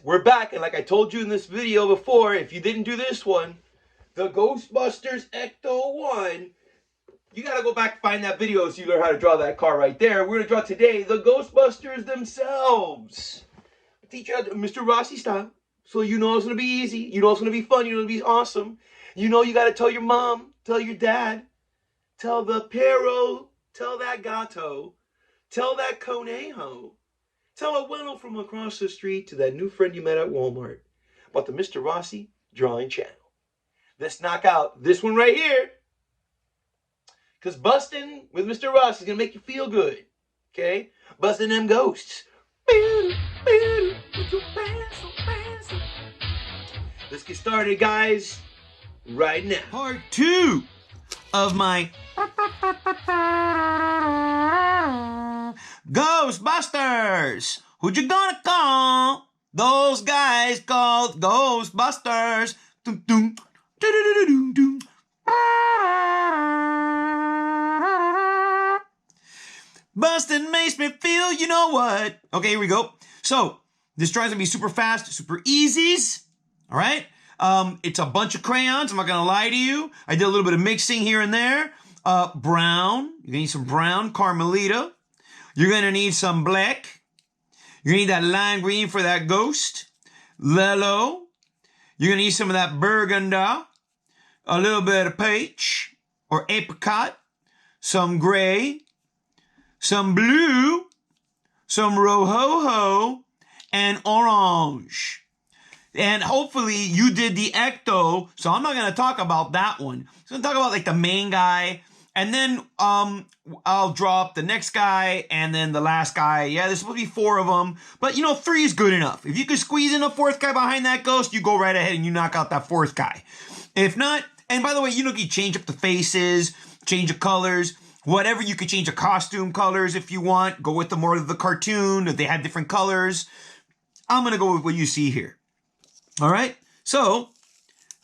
we're back, and like I told you in this video before, if you didn't do this one, the Ghostbusters Ecto 1, you gotta go back and find that video so you learn how to draw that car right there. We're gonna draw today the Ghostbusters themselves. I'll teach you how to, Mr. Rossi style, so you know it's gonna be easy, you know it's gonna be fun, you know it's gonna be awesome. You know you gotta tell your mom, tell your dad, tell the perro, tell that gato, tell that conejo, tell a window from across the street to that new friend you met at Walmart about the Mr. Rossi drawing channel. Let's knock out this one right here. Because busting with Mr. Rossi is going to make you feel good. Okay? Busting them ghosts. Let's get started, guys. Right now. Part 2 of my Ghostbusters. Who'd you gonna call? Those guys called Ghostbusters. Dum, dum, dum, dum, dum, dum. Bustin' makes me feel, you know what? Okay, here we go. So, this drawing's gonna be super fast, super easies. All right? It's a bunch of crayons. I'm not gonna lie to you. I did a little bit of mixing here and there. Brown. You're gonna need some brown Carmelita. You're gonna need some black. You're gonna need that lime green for that ghost. Lilo. You're gonna need some of that burgundy. A little bit of peach or apricot. Some gray. Some blue. Some rojojo. And orange. And hopefully you did the Ecto, so I'm not going to talk about that one. I'm going to talk about like the main guy, and then I'll draw up the next guy, and then the last guy. Yeah, there's supposed to be 4 of them, but you know, 3 is good enough. If you could squeeze in a 4th guy behind that ghost, you go right ahead and you knock out that 4th guy. If not, and by the way, you know, you can change up the faces, change the colors, whatever. You could change the costume colors if you want. Go with the more of the cartoon, if they have different colors. I'm going to go with what you see here. All right, so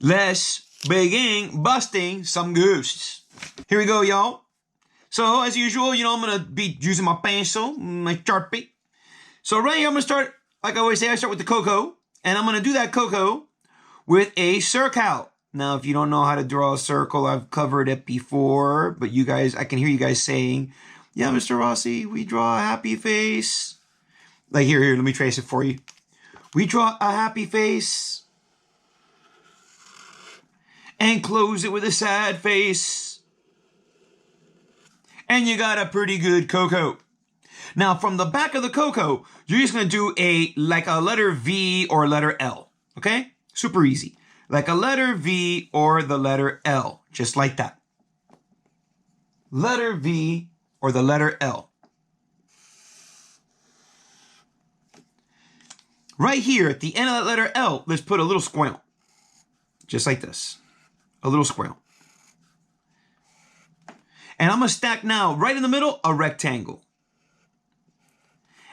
let's begin busting some ghosts. Here we go, y'all. So as usual, you know, I'm gonna be using my pencil, my Sharpie. So right here, I'm gonna start, like I always say, I start with the cocoa, and I'm gonna do that cocoa with a circle. Now, if you don't know how to draw a circle, I've covered it before, but you guys, I can hear you guys saying, yeah, Mr. Rossi, we draw a happy face. Like here, let me trace it for you. We draw a happy face and close it with a sad face. And you got a pretty good cocoa. Now, from the back of the cocoa, you're just going to do like a letter V or letter L. Okay? Super easy. Like a letter V or the letter L. Just like that. Letter V or the letter L. Right here at the end of that letter L, let's put a little square. Just like this. A little square. And I'm going to stack now, right in the middle, a rectangle.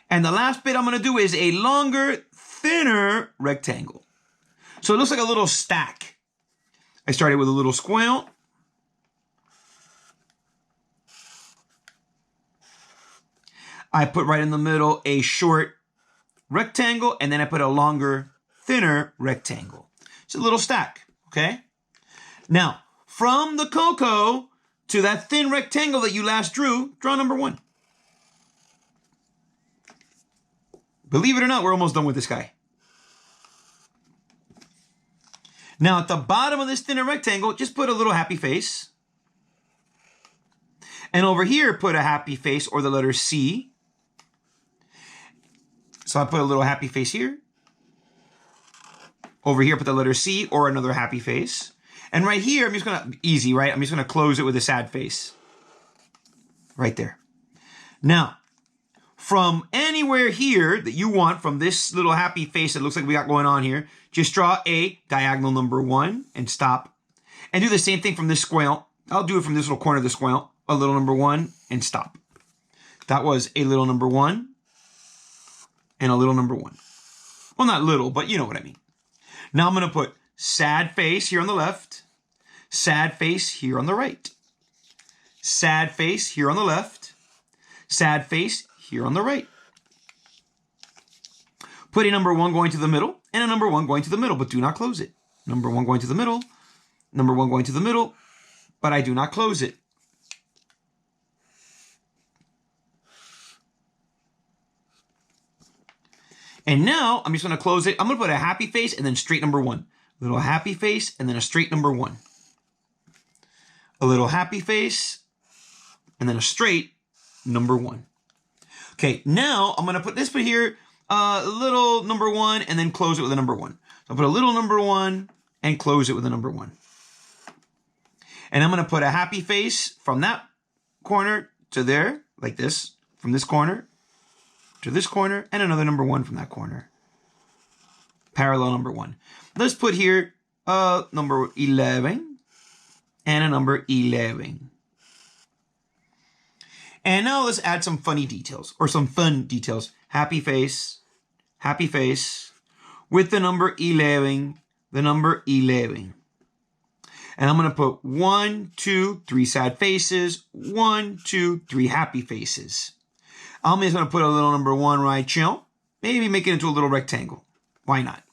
And the last bit I'm going to do is a longer, thinner rectangle. So it looks like a little stack. I started with a little square. I put right in the middle a short rectangle, and then I put a longer, thinner rectangle. It's a little stack, okay? Now, from the cocoa to that thin rectangle that you last drew, draw number 1. Believe it or not, we're almost done with this guy. Now, at the bottom of this thinner rectangle, just put a little happy face. And over here, put a happy face or the letter C. So I put a little happy face here. Over here, put the letter C or another happy face. And right here, I'm just going to, easy, right? I'm just going to close it with a sad face. Right there. Now, from anywhere here that you want, from this little happy face that looks like we got going on here, just draw a diagonal number 1 and stop. And do the same thing from this square. I'll do it from this little corner of the square. A little number 1 and stop. That was a little number 1. And a little number 1. Well, not little, but you know what I mean. Now I'm going to put sad face here on the left. Sad face here on the right. Sad face here on the left. Sad face here on the right. Put a number 1 going to the middle and a number 1 going to the middle, but do not close it. Number 1 going to the middle, number 1 going to the middle, but I do not close it. And now I'm just going to close it. I'm going to put a happy face and then straight number 1. Little happy face and then a straight number 1. A little happy face and then a straight number 1. Okay, now I'm going to put this here, a little number 1 and then close it with a number 1. So I'll put a little number 1 and close it with a number 1. And I'm going to put a happy face from that corner to there, like this, from this corner to this corner, and another number 1 from that corner. Parallel number 1. Let's put here number 11 and a number 11. And now let's add some funny details, or some fun details. Happy face, with the number 11, the number 11. And I'm going to put 1, 2, 3 sad faces, 1, 2, 3 happy faces. I'm just going to put a little number 1 right here. Maybe make it into a little rectangle. Why not?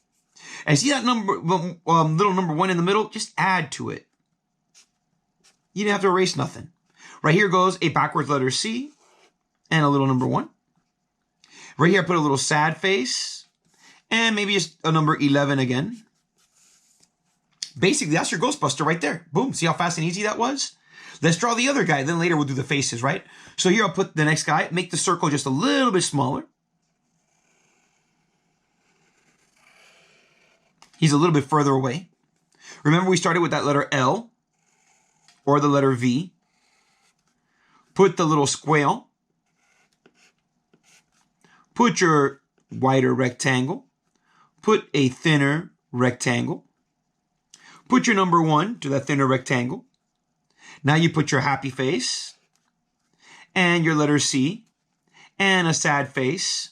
And see that little number 1 in the middle? Just add to it. You didn't have to erase nothing. Right here goes a backwards letter C and a little number 1. Right here I put a little sad face and maybe just a number 11 again. Basically, that's your Ghostbuster right there. Boom. See how fast and easy that was? Let's draw the other guy. Then later we'll do the faces, right? So here I'll put the next guy. Make the circle just a little bit smaller. He's a little bit further away. Remember we started with that letter L or the letter V. Put the little square. Put your wider rectangle. Put a thinner rectangle. Put your number 1 to that thinner rectangle. Now you put your happy face and your letter C and a sad face.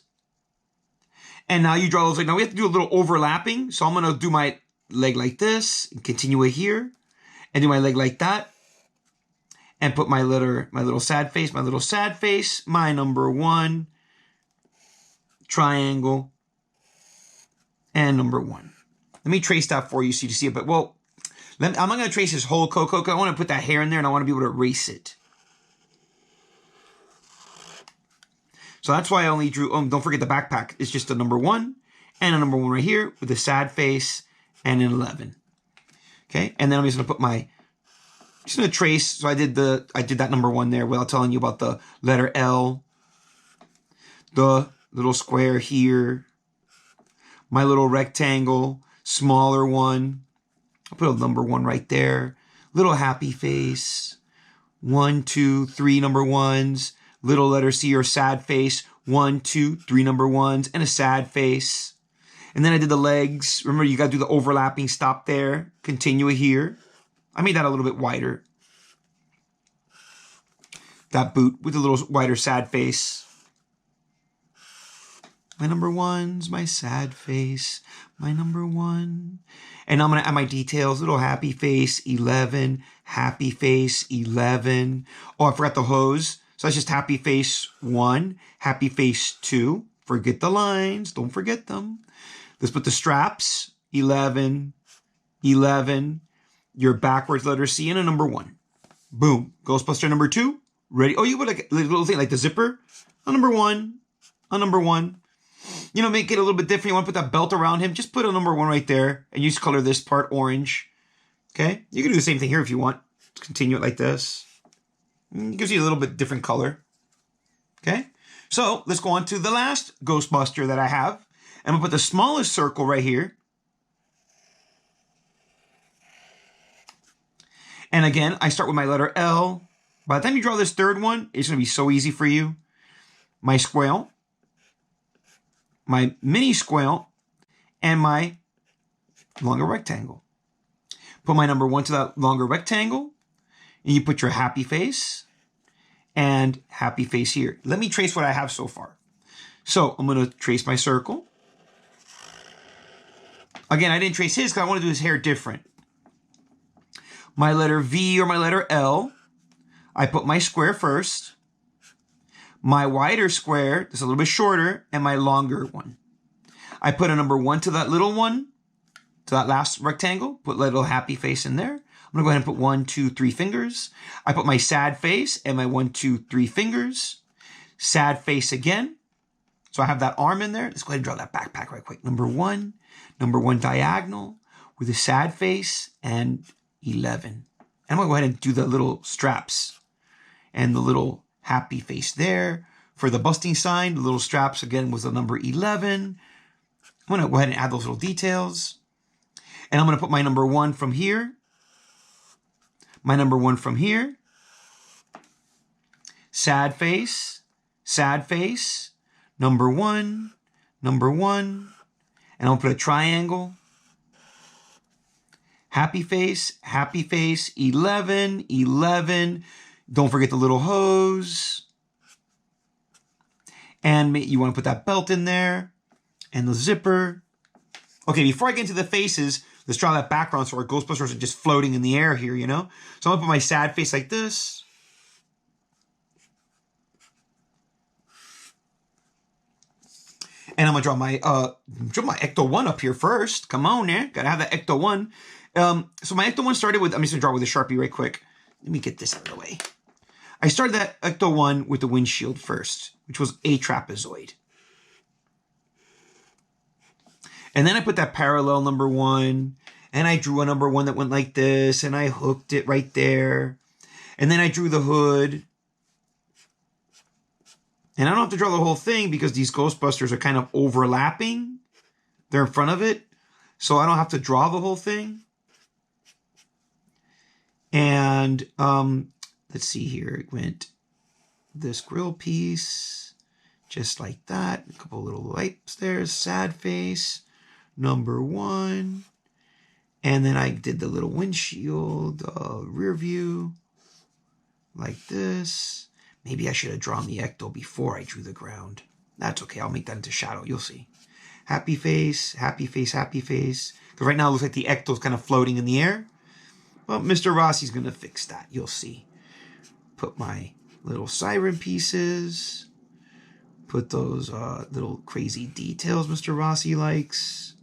And now you draw those. Now we have to do a little overlapping. So I'm going to do my leg like this and continue it here and do my leg like that. And put my little sad face, my number 1, triangle, and number 1. Let me trace that for you so you can see it. But, well, I'm not going to trace this whole Coco. I want to put that hair in there, and I want to be able to erase it. So that's why I only drew, don't forget the backpack. It's just a number 1 and a number 1 right here with a sad face and an 11. Okay, and then I'm just going to put just going to trace. So I did that number 1 there without telling you about the letter L, the little square here, my little rectangle, smaller one. I'll put a number 1 right there. Little happy face. 1, 2, 3 number 1s. Little letter C or sad face. 1, 2, 3 number 1s and a sad face. And then I did the legs. Remember, you got to do the overlapping. Stop there. Continue it here. I made that a little bit wider. That boot with a little wider sad face. My number 1's my sad face. My number 1. And now I'm going to add my details. Little happy face, 11. Happy face, 11. Oh, I forgot the hose. So that's just happy face 1. Happy face 2. Forget the lines. Don't forget them. Let's put the straps. 11. 11. Your backwards letter C and a number 1. Boom. Ghostbuster number 2. Ready. Oh, you put like a little thing like the zipper. A number 1. A number 1. You know, make it a little bit different. You want to put that belt around him. Just put a number 1 right there. And you just color this part orange. Okay. You can do the same thing here if you want. Continue it like this. It gives you a little bit different color. Okay. So let's go on to the last Ghostbuster that I have. I'm going to put the smallest circle right here. And again, I start with my letter L. By the time you draw this third one, it's going to be so easy for you. My square, my mini square, and my longer rectangle. Put my number 1 to that longer rectangle, and you put your happy face and happy face here. Let me trace what I have so far. So I'm going to trace my circle. Again, I didn't trace his because I want to do his hair different. My letter V or my letter L, I put my square first. My wider square, that's a little bit shorter, and my longer one. I put a number 1 to that little one, to that last rectangle, put a little happy face in there. I'm gonna go ahead and put 1, 2, 3 fingers. I put my sad face and my 1, 2, 3 fingers. Sad face again. So I have that arm in there. Let's go ahead and draw that backpack right quick. Number 1 diagonal with a sad face and 11. And I'm gonna go ahead and do the little straps and the little happy face there. For the busting sign, the little straps again was the number 11. I'm gonna go ahead and add those little details. And I'm gonna put my number 1 from here. My number 1 from here. Sad face, number 1. And I'm gonna put a triangle. Happy face, 11. Don't forget the little hose. And you want to put that belt in there. And the zipper. Okay, before I get into the faces, let's draw that background so our Ghostbusters are just floating in the air here, you know? So I'm going to put my sad face like this. And I'm going to draw my Ecto 1 up here first. Come on, eh? Got to have that Ecto 1. So my Ecto 1 started with, I'm just going to draw with a Sharpie right quick. Let me get this out of the way. I started that Ecto 1 with the windshield first, which was a trapezoid. And then I put that parallel number 1, and I drew a number 1 that went like this, and I hooked it right there. And then I drew the hood. And I don't have to draw the whole thing because these Ghostbusters are kind of overlapping. They're in front of it. So I don't have to draw the whole thing. And let's see here. It went this grill piece, just like that. A couple little lights there. Sad face, number 1. And then I did the little windshield, rear view, like this. Maybe I should have drawn the Ecto before I drew the ground. That's okay. I'll make that into shadow. You'll see. Happy face, happy face, happy face. Because right now it looks like the Ecto's kind of floating in the air. Well, Mr. Rossi's going to fix that. You'll see. Put my little siren pieces. Put those little crazy details Mr. Rossi likes.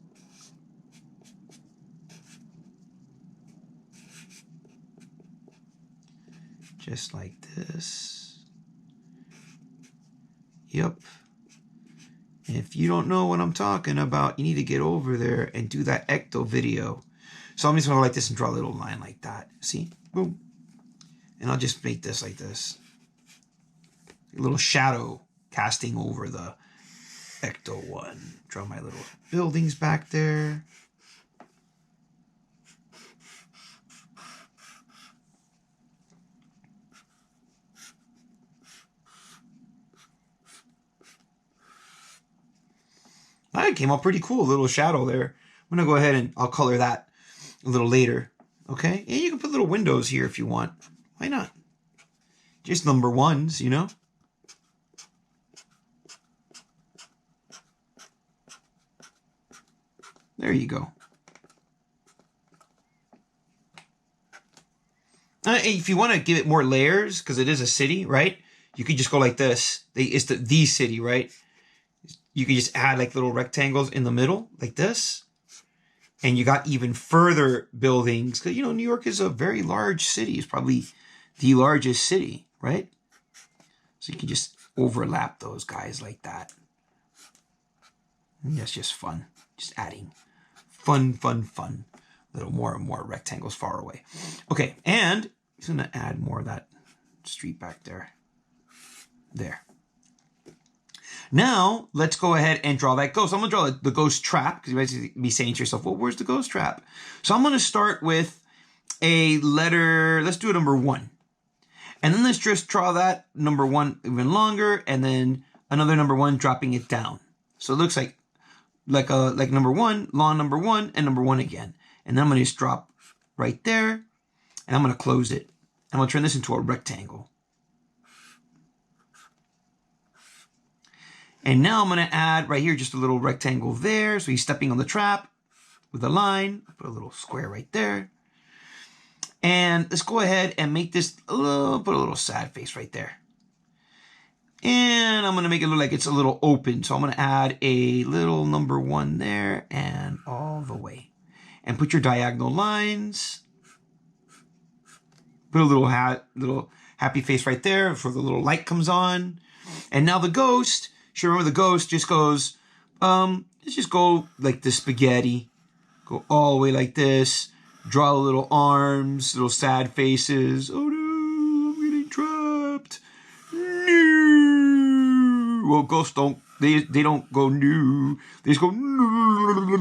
Just like this. Yep. And if you don't know what I'm talking about, you need to get over there and do that Ecto video. So I'm just going to go like this and draw a little line like that. See? Boom. And I'll just make this like this. A little shadow casting over the Ecto 1. Draw my little buildings back there. That came out pretty cool, a little shadow there. I'm going to go ahead and I'll color that a little later. Okay? And you can put little windows here if you want. Why not? Just number 1s, you know? There you go. If you want to give it more layers, because it is a city, right? You could just go like this. It's the city, right? You could just add like little rectangles in the middle, like this. And you got even further buildings. Because, you know, New York is a very large city. It's probably the largest city, right? So you can just overlap those guys like that. And that's just fun. Just adding fun. A little more and more rectangles far away. Okay, and I'm going to add more of that street back there. There. Now, let's go ahead and draw that ghost. I'm going to draw the ghost trap, because you might be saying to yourself, well, where's the ghost trap? So I'm going to start with a letter, let's do a number 1. And then let's just draw that number 1 even longer, and then another number 1 dropping it down. So it looks like number 1, long number 1, and number 1 again. And then I'm going to just drop right there, and I'm going to close it. I'm going to turn this into a rectangle. And now I'm going to add right here just a little rectangle there. So he's stepping on the trap with a line. Put a little square right there. And let's go ahead and make this put a little sad face right there. And I'm going to make it look like it's a little open. So I'm going to add a little number 1 there and all the way. And put your diagonal lines. Put a little happy face right there before the little light comes on. And now the ghost, remember the ghost just goes, let's just go like the spaghetti. Go all the way like this. Draw little arms, little sad faces. Oh no, I'm getting trapped. No. Well, ghosts they don't go no. They just go no.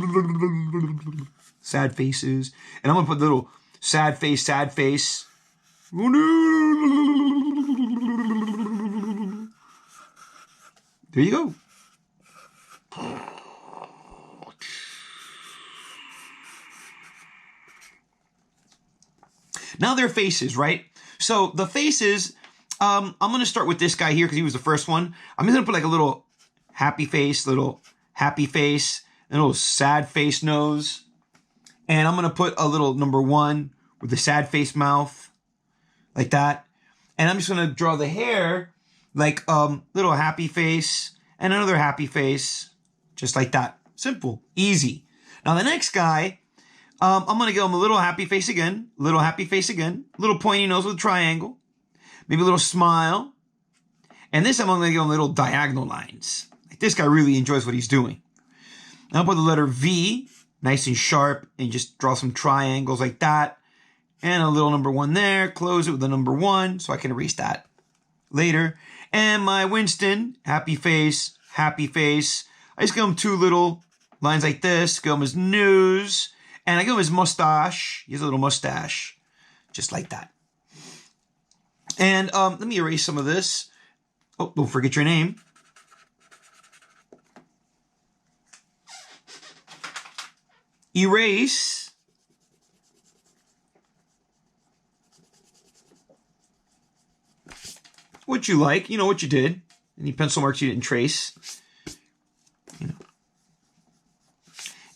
Sad faces. And I'm going to put little sad face. Oh no. There you go. Now they're faces, right? So the faces, I'm going to start with this guy here because he was the first one. I'm just going to put like a little happy face, and a little sad face nose. And I'm going to put a little number 1 with the sad face mouth, like that. And I'm just going to draw the hair like little happy face and another happy face, just like that. Simple, easy. Now the next guy, I'm going to give him a little happy face again, little pointy nose with a triangle, maybe a little smile. And this I'm going to give him little diagonal lines. Like this guy really enjoys what he's doing. I'll put the letter V, nice and sharp, and just draw some triangles like that. And a little number 1 there, close it with the number 1 so I can erase that later. And my Winston, happy face. I just give him 2 little lines like this, give him his nose. And I give him his mustache. He has a little mustache. Just like that. And let me erase some of this. Oh, don't forget your name. Erase. What you like. You know what you did. Any pencil marks you didn't trace. You know.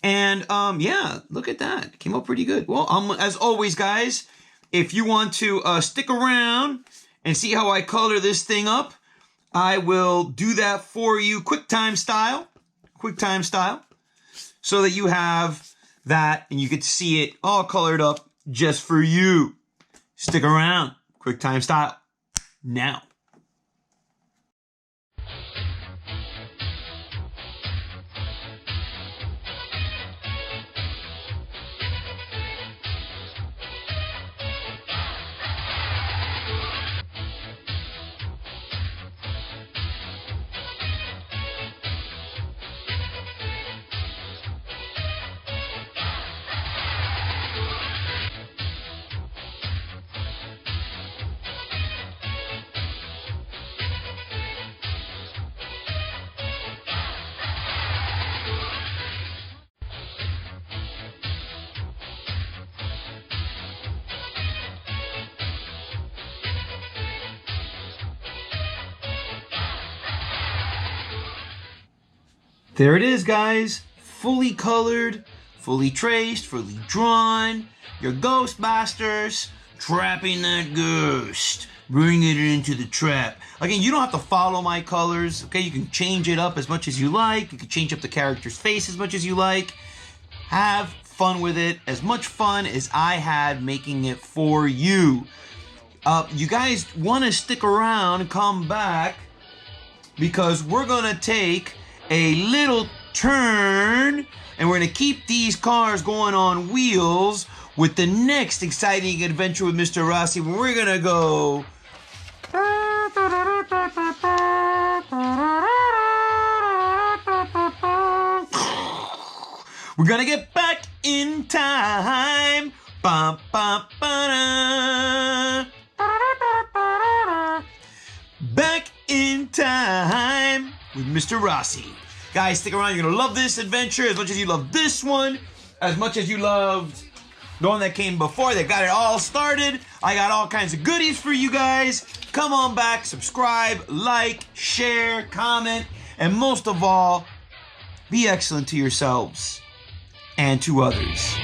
And, yeah, look at that. Came out pretty good. Well, as always, guys, if you want to stick around and see how I color this thing up, I will do that for you QuickTime style, so that you have that and you get to see it all colored up just for you. Stick around, QuickTime style, now. There it is, guys. Fully colored, fully traced, fully drawn. Your Ghostbusters trapping that ghost. Bring it into the trap. Again, you don't have to follow my colors, okay? You can change it up as much as you like. You can change up the character's face as much as you like. Have fun with it. As much fun as I had making it for you. You guys want to stick around and come back because we're going to take a little turn and we're going to keep these cars going on wheels with the next exciting adventure with Mr. Rossi, where we're going to go. We're going to get back in time. Bum, bum, ba-da. Back in time with Mr. Rossi. Guys, stick around. You're going to love this adventure as much as you love this one, as much as you loved the one that came before that got it all started. I got all kinds of goodies for you guys. Come on back, subscribe, like, share, comment, and most of all, be excellent to yourselves and to others.